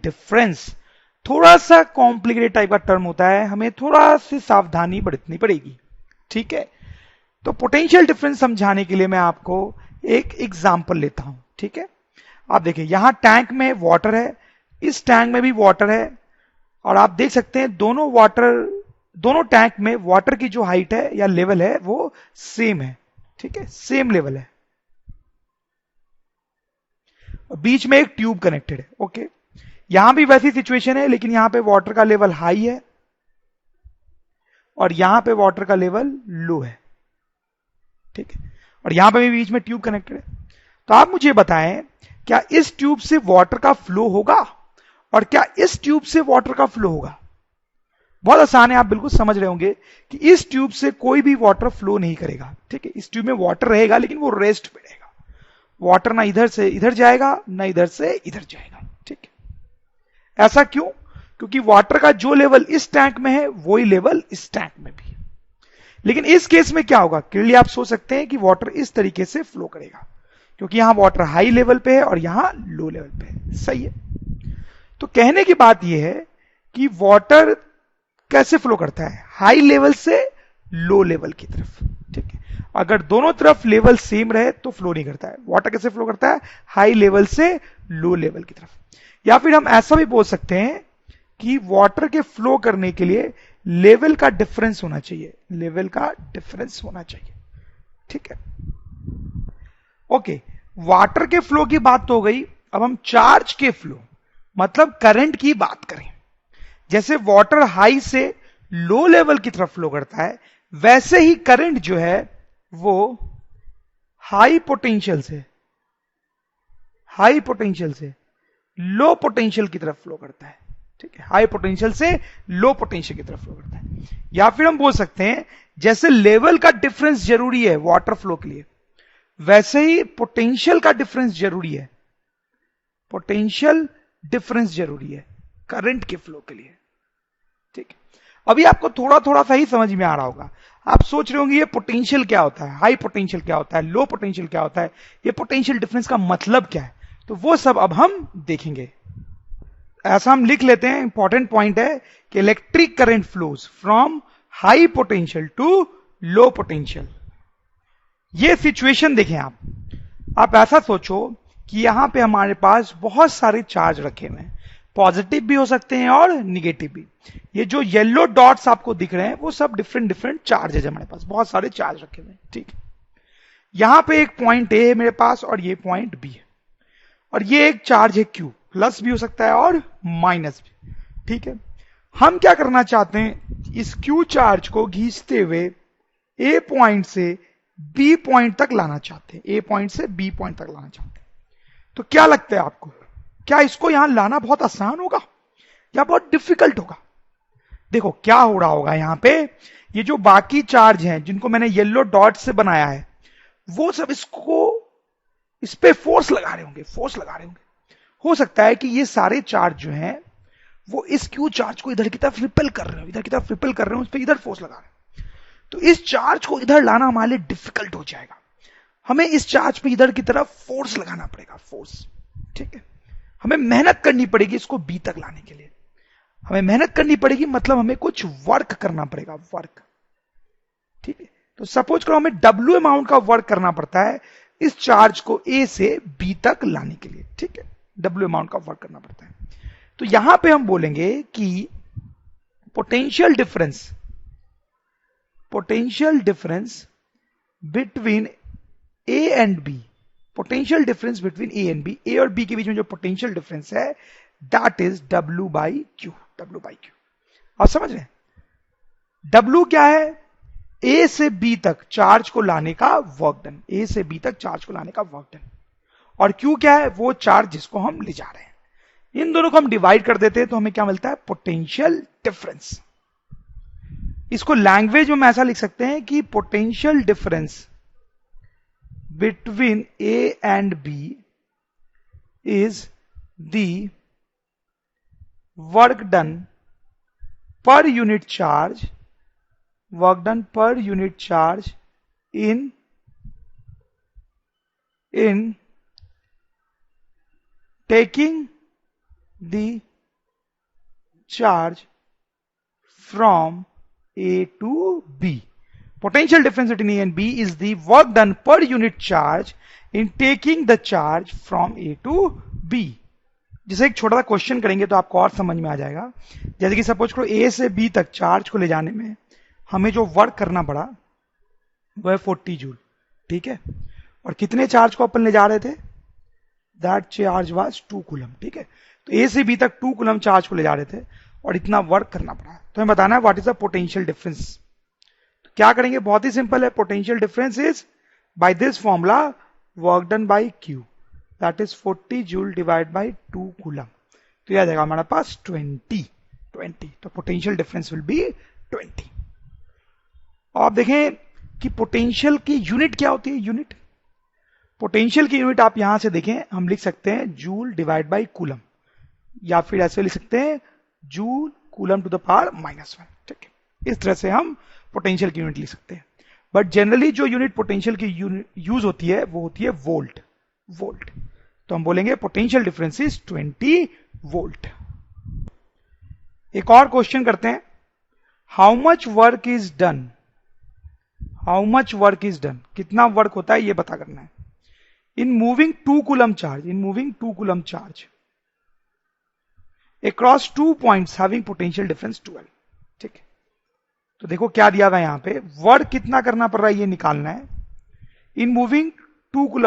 Difference थोड़ा सा complicated type का टर्म होता है, हमें थोड़ा सी सावधानी बरतनी पड़ेगी, ठीक है। तो पोटेंशियल डिफरेंस समझाने के लिए मैं आपको एक एग्जांपल लेता हूं, ठीक है। आप देखिए यहां टैंक में वाटर है, इस टैंक में भी वाटर है, और आप देख सकते हैं दोनों टैंक में वाटर की जो हाइट है या लेवल है वो सेम है, ठीक है, सेम लेवल है। बीच में एक ट्यूब कनेक्टेड है, ओके। यहां भी वैसी सिचुएशन है, लेकिन यहां पे वाटर का लेवल हाई है और यहां पे वाटर का लेवल लो है, ठीक है, और यहां पे भी बीच में ट्यूब कनेक्टेड है। तो आप मुझे बताएं, क्या इस ट्यूब से वाटर का फ्लो होगा और क्या इस ट्यूब से वाटर का फ्लो होगा? बहुत आसान है, आप बिल्कुल समझ रहे होंगे कि इस ट्यूब से कोई भी वाटर फ्लो नहीं करेगा, ठीक है। इस ट्यूब में वाटर रहेगा लेकिन वो रेस्ट पे रहेगा, वाटर ना इधर से इधर जाएगा ना इधर से इधर जाएगा, ठीक है। ऐसा क्यों? क्योंकि वाटर का जो लेवल इस टैंक में है वही लेवल इस टैंक में भी है। लेकिन इस केस में क्या होगा, क्लियरली आप सोच सकते हैं कि वाटर इस तरीके से फ्लो करेगा, क्योंकि यहां वाटर हाई लेवल पे है और यहां लो लेवल पे है, सही है। तो कहने की बात यह है कि वाटर कैसे फ्लो करता है, हाई लेवल से लो लेवल की तरफ, ठीक है। अगर दोनों तरफ लेवल सेम रहे तो फ्लो नहीं करता है। वाटर कैसे फ्लो करता है, हाई लेवल से लो लेवल की तरफ। या फिर हम ऐसा भी बोल सकते हैं कि वाटर के फ्लो करने के लिए लेवल का डिफरेंस होना चाहिए, लेवल का डिफरेंस होना चाहिए, ठीक है, ओके। वाटर के फ्लो की बात तो हो गई, अब हम चार्ज के फ्लो मतलब करंट की बात करें। जैसे वाटर हाई से लो लेवल की तरफ फ्लो करता है, वैसे ही करंट जो है वो हाई पोटेंशियल से लो पोटेंशियल की तरफ फ्लो करता है, ठीक है, हाई पोटेंशियल से लो पोटेंशियल की तरफ फ्लो करता है। या फिर हम बोल सकते हैं जैसे लेवल का डिफरेंस जरूरी है वाटर फ्लो के लिए, वैसे ही पोटेंशियल का डिफरेंस जरूरी है, पोटेंशियल डिफरेंस जरूरी है करंट के फ्लो के लिए, ठीक। अभी आपको थोड़ा थोड़ा सा ही समझ में आ रहा होगा। आप सोच रहे होंगे ये पोटेंशियल क्या होता है, हाई पोटेंशियल क्या होता है, लो पोटेंशियल क्या होता है, ये पोटेंशियल डिफरेंस का मतलब क्या है। तो वो सब अब हम देखेंगे। ऐसा हम लिख लेते हैं, इंपॉर्टेंट पॉइंट है कि electric current flows from high potential to low potential. ये सिचुएशन देखें आप ऐसा सोचो कि यहां पे हमारे पास बहुत सारे चार्ज रखे हुए हैं, पॉजिटिव भी हो सकते हैं और निगेटिव भी। ये जो येलो डॉट्स आपको दिख रहे हैं वो सब डिफरेंट डिफरेंट चार्ज है, हमारे पास बहुत सारे चार्ज रखे हुए हैं, ठीक है। यहां पे एक पॉइंट ए है मेरे पास और ये पॉइंट बी है, और ये एक चार्ज है क्यू, प्लस भी हो सकता है और माइनस भी, ठीक है। हम क्या करना चाहते हैं, इस क्यू चार्ज को खींचते हुए ए पॉइंट से बी पॉइंट तक लाना चाहते हैं, ए पॉइंट से बी पॉइंट तक लाना चाहते हैं। तो क्या लगता है आपको, क्या इसको यहां लाना बहुत आसान होगा या बहुत डिफिकल्ट होगा? देखो क्या हो रहा होगा यहां पे, ये जो बाकी चार्ज हैं जिनको मैंने येलो डॉट से बनाया है, वो सब इस पे फोर्स लगा रहे होंगे। हो सकता है कि ये सारे चार्ज जो हैं वो इस क्यू चार्ज को इधर की तरफ रिपेल कर रहे हो, उस पर इधर फोर्स लगा रहे हैं। तो इस चार्ज को इधर लाना हमारे लिए डिफिकल्ट हो जाएगा, हमें इस चार्ज पे इधर की तरफ फोर्स लगाना पड़ेगा, फोर्स, ठीक है। हमें मेहनत करनी पड़ेगी इसको बी तक लाने के लिए, हमें मेहनत करनी पड़ेगी, मतलब हमें कुछ वर्क करना पड़ेगा, वर्क, ठीक है। तो सपोज करो हमें डब्ल्यू अमाउंट का वर्क करना पड़ता है इस चार्ज को ए से बी तक लाने के लिए, ठीक है, डब्ल्यू अमाउंट का वर्क करना पड़ता है। तो यहां पे हम बोलेंगे कि potential difference between A and B, potential difference between A and B, A और बी के बीच में जो पोटेंशियल डिफरेंस है that is W by Q, आप समझ रहे हैं? W क्या है, ए से बी तक चार्ज को लाने का वर्क डन, ए से बी तक चार्ज को लाने का वर्क डन, और Q क्या है, वो चार्ज जिसको हम ले जा रहे हैं। इन दोनों को हम डिवाइड कर देते हैं तो हमें क्या मिलता है, पोटेंशियल डिफरेंस। इसको लैंग्वेज में हम ऐसा लिख सकते हैं कि potential difference between A and B is the work done per unit charge in taking the charge from A to B. Potential difference between A and B is the work done per unit charge in taking the charge from A to B. जैसे एक छोटा सा question करेंगे तो आपको और समझ में आ जाएगा। जैसे कि सपोज करो A से B तक चार्ज को ले जाने में हमें जो वर्क करना पड़ा वो है 40 जूल, ठीक है। और कितने चार्ज को अपन ले जा रहे थे? दैट चार्ज वाज 2 कूलम, ठीक है। तो A से B तक 2 कूलम चार्ज को ले जा रहे थे और इतना वर्क करना पड़ा। तो हमें बताना है what is the potential difference. तो क्या करेंगे? बहुत ही सिंपल है। Potential difference is by this formula work done by Q, that is 40 joule divide by 2 coulomb. तो यह आ जाएगा हमारे पास 20। तो पोटेंशियल डिफरेंस विल बी 20। और आप देखें कि पोटेंशियल की यूनिट क्या होती है? यूनिट, पोटेंशियल की यूनिट आप यहां से देखें, हम लिख सकते हैं जूल डिवाइड बाय कूलम, या फिर ऐसे लिख सकते हैं joule coulomb to the power -1, ठीक है। इस तरह से हम पोटेंशियल की यूनिट लिख सकते हैं। बट जनरली जो यूनिट पोटेंशियल की यूज होती है वो होती है वोल्ट। तो हम बोलेंगे पोटेंशियल डिफरेंस इज 20 वोल्ट। एक और क्वेश्चन करते हैं। How much work is done, कितना वर्क होता है ये पता करना है। In moving 2 coulomb charge across 2 points having potential difference 12, ठीक है। तो देखो क्या दिया हुआ है यहां पे, वर्क कितना करना पड़ रहा है ये निकालना है। In moving 2 coulomb